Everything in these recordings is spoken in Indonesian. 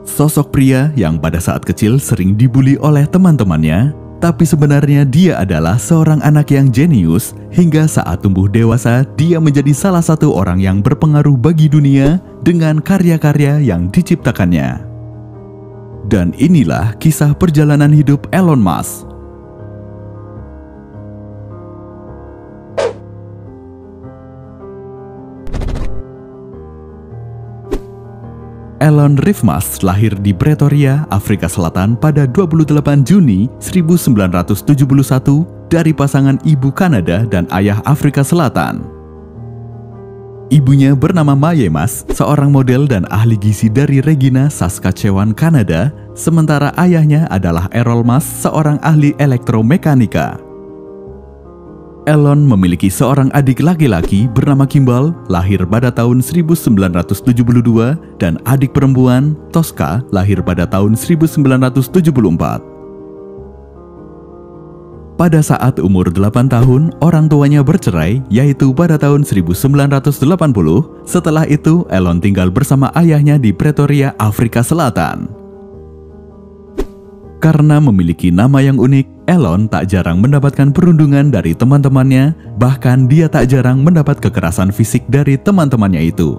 Sosok pria yang pada saat kecil sering dibully oleh teman-temannya, tapi sebenarnya dia adalah seorang anak yang jenius. Hingga saat tumbuh dewasa, dia menjadi salah satu orang yang berpengaruh bagi dunia dengan karya-karya yang diciptakannya. Dan inilah kisah perjalanan hidup Elon Musk. Elon Reeve Musk lahir di Pretoria, Afrika Selatan pada 28 Juni 1971 dari pasangan ibu Kanada dan ayah Afrika Selatan. Ibunya bernama Mae Musk, seorang model dan ahli gizi dari Regina, Saskatchewan, Kanada, sementara ayahnya adalah Errol Musk, seorang ahli elektromekanika. Elon memiliki seorang adik laki-laki bernama Kimball, lahir pada tahun 1972, dan adik perempuan, Tosca, lahir pada tahun 1974. Pada saat umur 8 tahun, orang tuanya bercerai, yaitu pada tahun 1980. Setelah itu, Elon tinggal bersama ayahnya di Pretoria, Afrika Selatan. Karena memiliki nama yang unik, Elon tak jarang mendapatkan perundungan dari teman-temannya, bahkan dia tak jarang mendapat kekerasan fisik dari teman-temannya itu.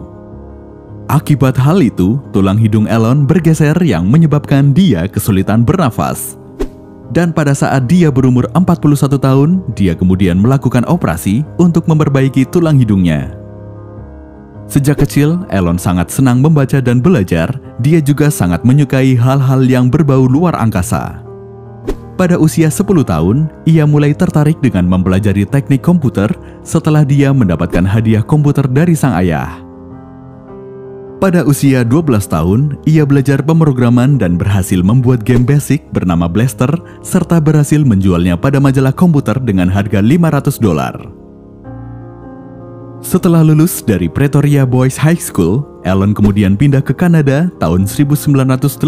Akibat hal itu, tulang hidung Elon bergeser yang menyebabkan dia kesulitan bernafas. Dan pada saat dia berumur 41 tahun, dia kemudian melakukan operasi untuk memperbaiki tulang hidungnya. Sejak kecil, Elon sangat senang membaca dan belajar. Dia juga sangat menyukai hal-hal yang berbau luar angkasa. Pada usia 10 tahun, ia mulai tertarik dengan mempelajari teknik komputer setelah dia mendapatkan hadiah komputer dari sang ayah. Pada usia 12 tahun, ia belajar pemrograman dan berhasil membuat game basic bernama Blaster, serta berhasil menjualnya pada majalah komputer dengan harga $500. Setelah lulus dari Pretoria Boys High School, Elon kemudian pindah ke Kanada tahun 1989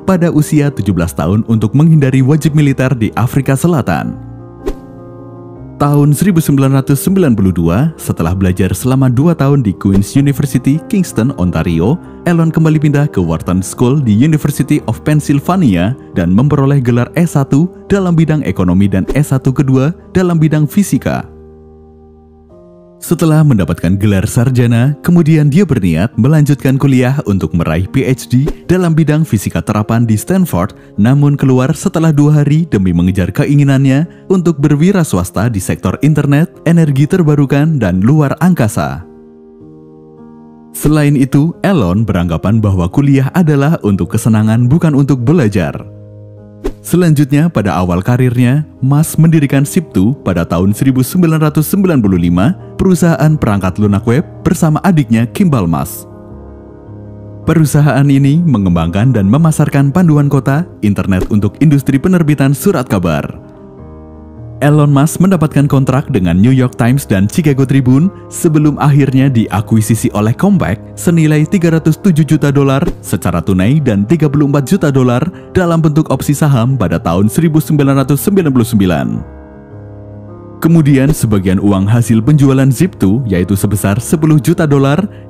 pada usia 17 tahun untuk menghindari wajib militer di Afrika Selatan. Tahun 1992, setelah belajar selama 2 tahun di Queen's University, Kingston, Ontario, Elon kembali pindah ke Wharton School di University of Pennsylvania dan memperoleh gelar S1 dalam bidang ekonomi dan S1 kedua dalam bidang fisika. Setelah mendapatkan gelar sarjana, kemudian dia berniat melanjutkan kuliah untuk meraih PhD dalam bidang fisika terapan di Stanford, namun keluar setelah 2 hari demi mengejar keinginannya untuk berwira swasta di sektor internet, energi terbarukan, dan luar angkasa. Selain itu, Elon beranggapan bahwa kuliah adalah untuk kesenangan, bukan untuk belajar. Selanjutnya, pada awal karirnya, Musk mendirikan Zip2 pada tahun 1995, perusahaan perangkat lunak web bersama adiknya Kimball Musk. Perusahaan ini mengembangkan dan memasarkan panduan kota, internet untuk industri penerbitan surat kabar. Elon Musk mendapatkan kontrak dengan New York Times dan Chicago Tribune sebelum akhirnya diakuisisi oleh Compaq senilai $307 juta secara tunai dan $34 juta dalam bentuk opsi saham pada tahun 1999. Kemudian sebagian uang hasil penjualan Zip2, yaitu sebesar $10 juta,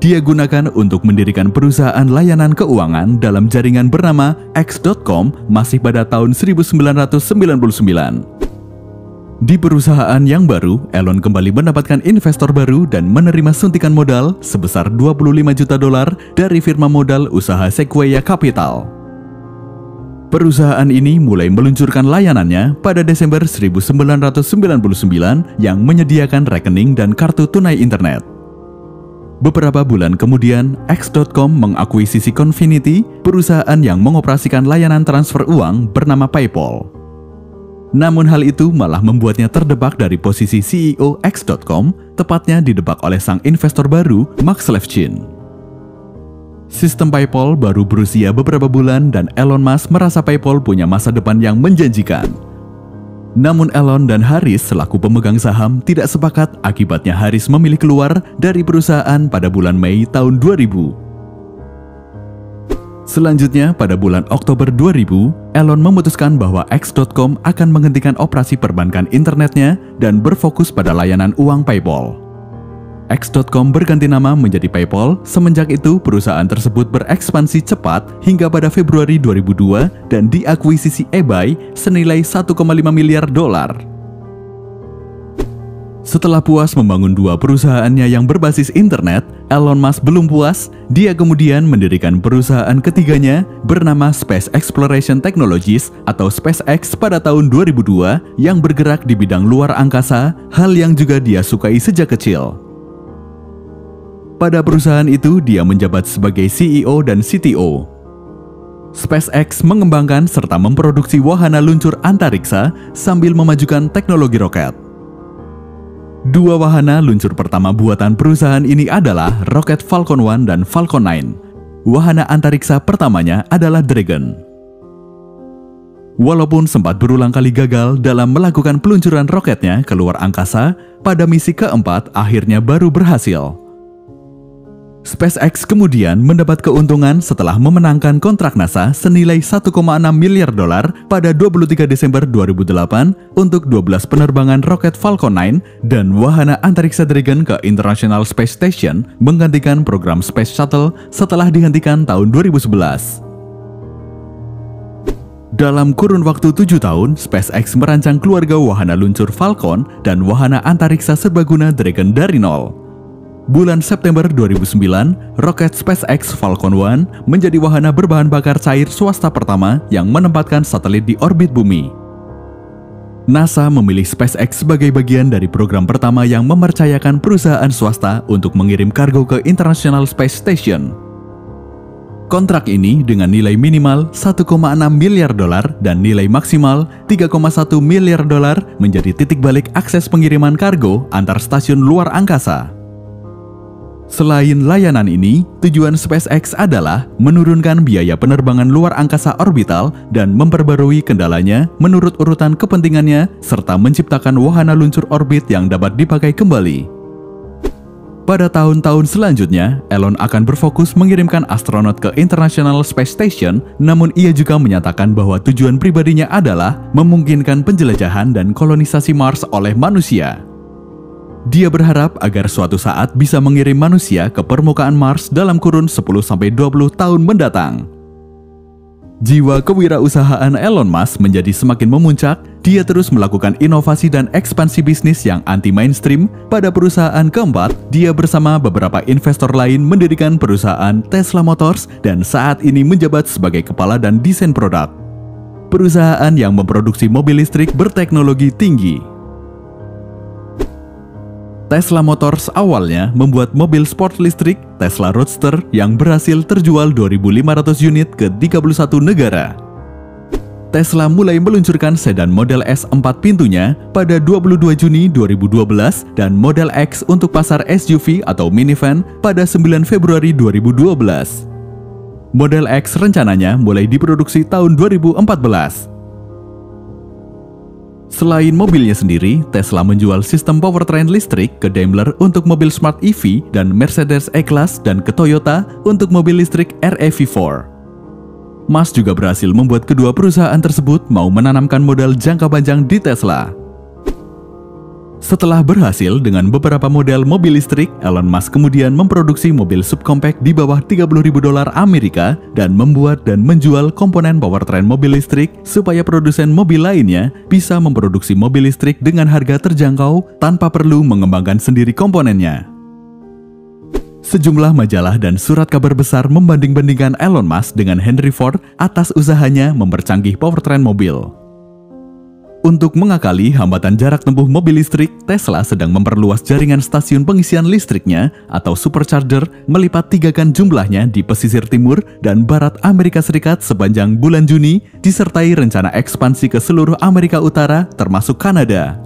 dia gunakan untuk mendirikan perusahaan layanan keuangan dalam jaringan bernama X.com masih pada tahun 1999. Di perusahaan yang baru, Elon kembali mendapatkan investor baru dan menerima suntikan modal sebesar $25 juta dari firma modal usaha Sequoia Capital. Perusahaan ini mulai meluncurkan layanannya pada Desember 1999 yang menyediakan rekening dan kartu tunai internet. Beberapa bulan kemudian, X.com mengakuisisi Confinity, perusahaan yang mengoperasikan layanan transfer uang bernama PayPal. Namun hal itu malah membuatnya terdepak dari posisi CEO X.com, tepatnya didebak oleh sang investor baru, Max Levchin. Sistem PayPal baru berusia beberapa bulan dan Elon Musk merasa PayPal punya masa depan yang menjanjikan. Namun Elon dan Harris selaku pemegang saham tidak sepakat, akibatnya Harris memilih keluar dari perusahaan pada bulan Mei tahun 2000. Selanjutnya, pada bulan Oktober 2000, Elon memutuskan bahwa X.com akan menghentikan operasi perbankan internetnya dan berfokus pada layanan uang PayPal. X.com berganti nama menjadi PayPal. Semenjak itu, perusahaan tersebut berekspansi cepat hingga pada Februari 2002 dan diakuisisi eBay senilai 1,5 miliar dolar. Setelah puas membangun dua perusahaannya yang berbasis internet, Elon Musk belum puas. Dia kemudian mendirikan perusahaan ketiganya bernama Space Exploration Technologies atau SpaceX pada tahun 2002 yang bergerak di bidang luar angkasa, hal yang juga dia sukai sejak kecil. Pada perusahaan itu, dia menjabat sebagai CEO dan CTO. SpaceX mengembangkan serta memproduksi wahana luncur antariksa sambil memajukan teknologi roket. Dua wahana luncur pertama buatan perusahaan ini adalah roket Falcon 1 dan Falcon 9. Wahana antariksa pertamanya adalah Dragon. Walaupun sempat berulang kali gagal dalam melakukan peluncuran roketnya ke luar angkasa, pada misi keempat akhirnya baru berhasil. SpaceX kemudian mendapat keuntungan setelah memenangkan kontrak NASA senilai 1,6 miliar dolar pada 23 Desember 2008 untuk 12 penerbangan roket Falcon 9 dan wahana antariksa Dragon ke International Space Station menggantikan program Space Shuttle setelah dihentikan tahun 2011. Dalam kurun waktu 7 tahun, SpaceX merancang keluarga wahana luncur Falcon dan wahana antariksa serbaguna Dragon dari nol. Bulan September 2009, roket SpaceX Falcon 1 menjadi wahana berbahan bakar cair swasta pertama yang menempatkan satelit di orbit bumi. NASA memilih SpaceX sebagai bagian dari program pertama yang mempercayakan perusahaan swasta untuk mengirim kargo ke International Space Station. Kontrak ini dengan nilai minimal 1,6 miliar dolar dan nilai maksimal 3,1 miliar dolar menjadi titik balik akses pengiriman kargo antar stasiun luar angkasa. Selain layanan ini, tujuan SpaceX adalah menurunkan biaya penerbangan luar angkasa orbital dan memperbarui kendalanya menurut urutan kepentingannya serta menciptakan wahana luncur orbit yang dapat dipakai kembali. Pada tahun-tahun selanjutnya, Elon akan berfokus mengirimkan astronot ke International Space Station, namun ia juga menyatakan bahwa tujuan pribadinya adalah memungkinkan penjelajahan dan kolonisasi Mars oleh manusia. Dia berharap agar suatu saat bisa mengirim manusia ke permukaan Mars dalam kurun 10-20 tahun mendatang. Jiwa kewirausahaan Elon Musk menjadi semakin memuncak. Dia terus melakukan inovasi dan ekspansi bisnis yang anti-mainstream. Pada perusahaan keempat, dia bersama beberapa investor lain mendirikan perusahaan Tesla Motors dan saat ini menjabat sebagai kepala dan desain produk. Perusahaan yang memproduksi mobil listrik berteknologi tinggi. Tesla Motors awalnya membuat mobil sport listrik Tesla Roadster yang berhasil terjual 2.500 unit ke 31 negara. Tesla mulai meluncurkan sedan Model S 4 pintunya pada 22 Juni 2012 dan Model X untuk pasar SUV atau minivan pada 9 Februari 2012. Model X rencananya mulai diproduksi tahun 2014. Selain mobilnya sendiri, Tesla menjual sistem powertrain listrik ke Daimler untuk mobil Smart EV dan Mercedes E-Class dan ke Toyota untuk mobil listrik RAV4. Musk juga berhasil membuat kedua perusahaan tersebut mau menanamkan modal jangka panjang di Tesla. Setelah berhasil dengan beberapa model mobil listrik, Elon Musk kemudian memproduksi mobil subcompact di bawah $30.000 Amerika dan membuat dan menjual komponen powertrain mobil listrik supaya produsen mobil lainnya bisa memproduksi mobil listrik dengan harga terjangkau tanpa perlu mengembangkan sendiri komponennya. Sejumlah majalah dan surat kabar besar membanding-bandingkan Elon Musk dengan Henry Ford atas usahanya mempercanggih powertrain mobil. Untuk mengakali hambatan jarak tempuh mobil listrik, Tesla sedang memperluas jaringan stasiun pengisian listriknya atau supercharger melipat 3 kali jumlahnya di pesisir timur dan barat Amerika Serikat sepanjang bulan Juni, disertai rencana ekspansi ke seluruh Amerika Utara termasuk Kanada.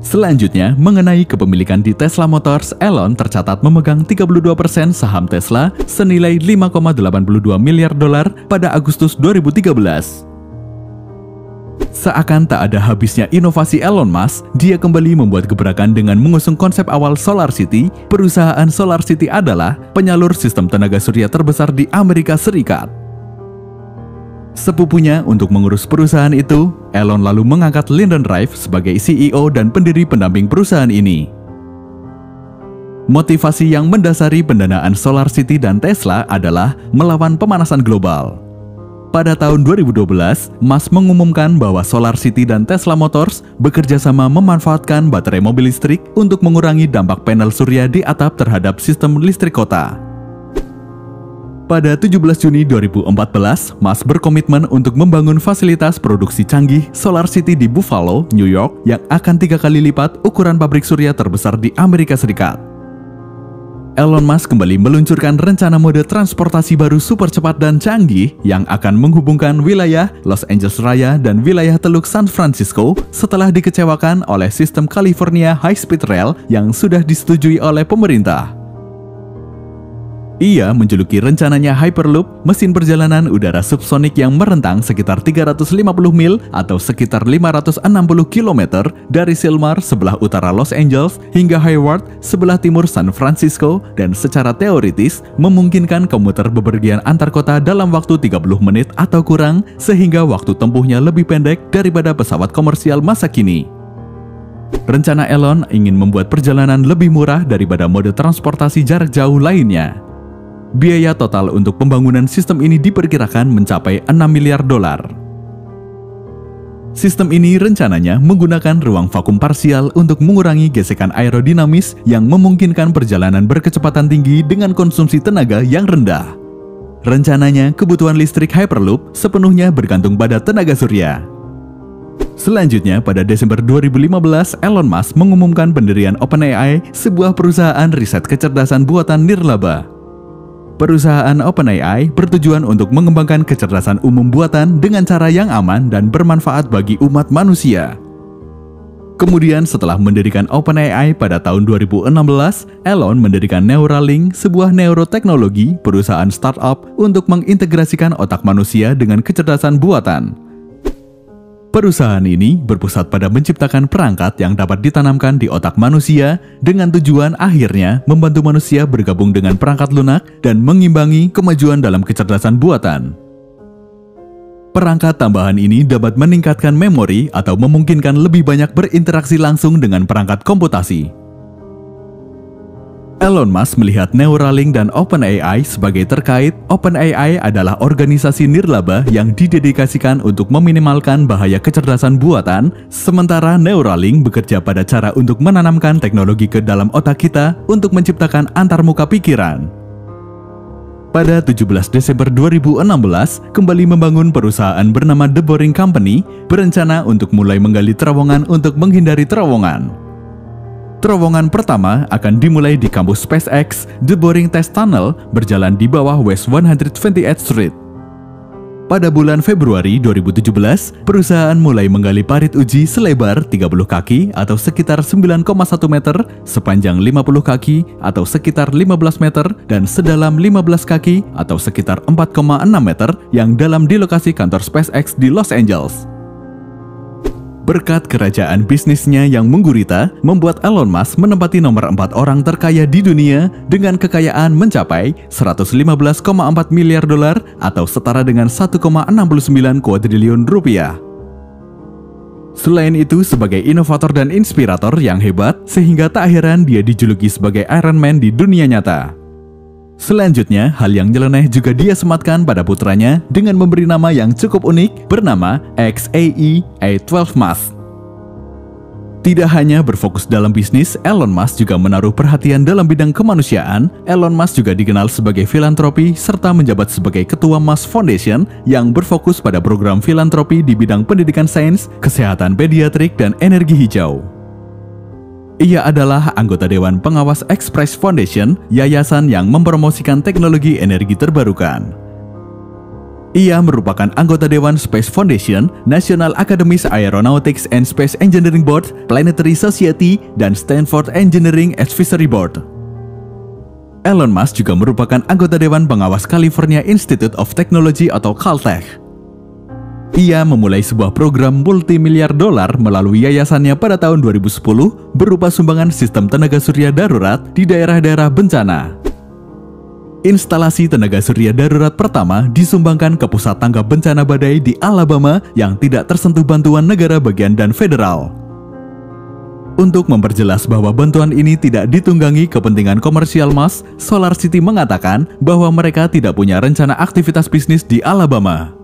Selanjutnya, mengenai kepemilikan di Tesla Motors, Elon tercatat memegang 32% saham Tesla senilai $5,82 miliar pada Agustus 2013. Seakan tak ada habisnya inovasi Elon Musk, dia kembali membuat gebrakan dengan mengusung konsep awal Solar City. Perusahaan Solar City adalah penyalur sistem tenaga surya terbesar di Amerika Serikat. Sepupunya untuk mengurus perusahaan itu, Elon lalu mengangkat Lyndon Rife sebagai CEO dan pendiri pendamping perusahaan ini. Motivasi yang mendasari pendanaan SolarCity dan Tesla adalah melawan pemanasan global. Pada tahun 2012, Musk mengumumkan bahwa SolarCity dan Tesla Motors bekerja sama memanfaatkan baterai mobil listrik untuk mengurangi dampak panel surya di atap terhadap sistem listrik kota. Pada 17 Juni 2014, Musk berkomitmen untuk membangun fasilitas produksi canggih SolarCity di Buffalo, New York yang akan 3 kali lipat ukuran pabrik surya terbesar di Amerika Serikat. Elon Musk kembali meluncurkan rencana mode transportasi baru super cepat dan canggih yang akan menghubungkan wilayah Los Angeles Raya dan wilayah Teluk San Francisco setelah dikecewakan oleh sistem California High Speed Rail yang sudah disetujui oleh pemerintah. Ia menjuluki rencananya Hyperloop, mesin perjalanan udara subsonik yang merentang sekitar 350 mil atau sekitar 560 km dari Sylmar sebelah utara Los Angeles hingga Hayward sebelah timur San Francisco dan secara teoritis memungkinkan komuter bepergian antar kota dalam waktu 30 menit atau kurang sehingga waktu tempuhnya lebih pendek daripada pesawat komersial masa kini. Rencana Elon ingin membuat perjalanan lebih murah daripada mode transportasi jarak jauh lainnya. Biaya total untuk pembangunan sistem ini diperkirakan mencapai $6 miliar. Sistem ini rencananya menggunakan ruang vakum parsial untuk mengurangi gesekan aerodinamis yang memungkinkan perjalanan berkecepatan tinggi dengan konsumsi tenaga yang rendah. Rencananya, kebutuhan listrik Hyperloop sepenuhnya bergantung pada tenaga surya. Selanjutnya, pada Desember 2015, Elon Musk mengumumkan pendirian OpenAI, sebuah perusahaan riset kecerdasan buatan nirlaba. Perusahaan OpenAI bertujuan untuk mengembangkan kecerdasan umum buatan dengan cara yang aman dan bermanfaat bagi umat manusia. Kemudian setelah mendirikan OpenAI pada tahun 2016, Elon mendirikan Neuralink, sebuah neuroteknologi perusahaan startup untuk mengintegrasikan otak manusia dengan kecerdasan buatan. Perusahaan ini berpusat pada menciptakan perangkat yang dapat ditanamkan di otak manusia dengan tujuan akhirnya membantu manusia bergabung dengan perangkat lunak dan mengimbangi kemajuan dalam kecerdasan buatan. Perangkat tambahan ini dapat meningkatkan memori atau memungkinkan lebih banyak berinteraksi langsung dengan perangkat komputasi. Elon Musk melihat Neuralink dan OpenAI sebagai terkait. OpenAI adalah organisasi nirlaba yang didedikasikan untuk meminimalkan bahaya kecerdasan buatan, sementara Neuralink bekerja pada cara untuk menanamkan teknologi ke dalam otak kita untuk menciptakan antarmuka pikiran. Pada 17 Desember 2016, kembali membangun perusahaan bernama The Boring Company, berencana untuk mulai menggali terowongan untuk menghindari terowongan. Terowongan pertama akan dimulai di kampus SpaceX. The Boring Test Tunnel berjalan di bawah West 128th Street. Pada bulan Februari 2017, perusahaan mulai menggali parit uji selebar 30 kaki atau sekitar 9,1 meter, sepanjang 50 kaki atau sekitar 15 meter, dan sedalam 15 kaki atau sekitar 4,6 meter yang dalam di lokasi kantor SpaceX di Los Angeles. Berkat kerajaan bisnisnya yang menggurita, membuat Elon Musk menempati nomor 4 orang terkaya di dunia dengan kekayaan mencapai $115,4 miliar atau setara dengan 1,69 kuadriliun rupiah. Selain itu, sebagai inovator dan inspirator yang hebat, sehingga tak heran dia dijuluki sebagai Iron Man di dunia nyata. Selanjutnya, hal yang nyeleneh juga dia sematkan pada putranya dengan memberi nama yang cukup unik bernama XAE A12 Musk. Tidak hanya berfokus dalam bisnis, Elon Musk juga menaruh perhatian dalam bidang kemanusiaan. Elon Musk juga dikenal sebagai filantropi serta menjabat sebagai ketua Musk Foundation yang berfokus pada program filantropi di bidang pendidikan sains, kesehatan pediatrik, dan energi hijau. Ia adalah anggota Dewan Pengawas Express Foundation, yayasan yang mempromosikan teknologi energi terbarukan. Ia merupakan anggota Dewan Space Foundation, National Academies Aeronautics and Space Engineering Board, Planetary Society, dan Stanford Engineering Advisory Board. Elon Musk juga merupakan anggota Dewan Pengawas California Institute of Technology atau Caltech. Ia memulai sebuah program multimiliar dolar melalui yayasannya pada tahun 2010 berupa sumbangan sistem tenaga surya darurat di daerah-daerah bencana. Instalasi tenaga surya darurat pertama disumbangkan ke pusat tanggap bencana badai di Alabama yang tidak tersentuh bantuan negara bagian dan federal. Untuk memperjelas bahwa bantuan ini tidak ditunggangi kepentingan komersial Musk, SolarCity mengatakan bahwa mereka tidak punya rencana aktivitas bisnis di Alabama.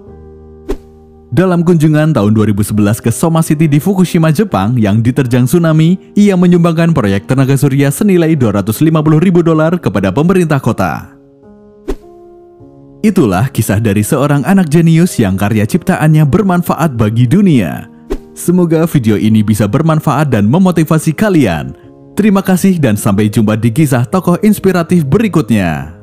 Dalam kunjungan tahun 2011 ke Soma City di Fukushima, Jepang yang diterjang tsunami, ia menyumbangkan proyek tenaga surya senilai $250.000 kepada pemerintah kota. Itulah kisah dari seorang anak jenius yang karya ciptaannya bermanfaat bagi dunia. Semoga video ini bisa bermanfaat dan memotivasi kalian. Terima kasih dan sampai jumpa di kisah tokoh inspiratif berikutnya.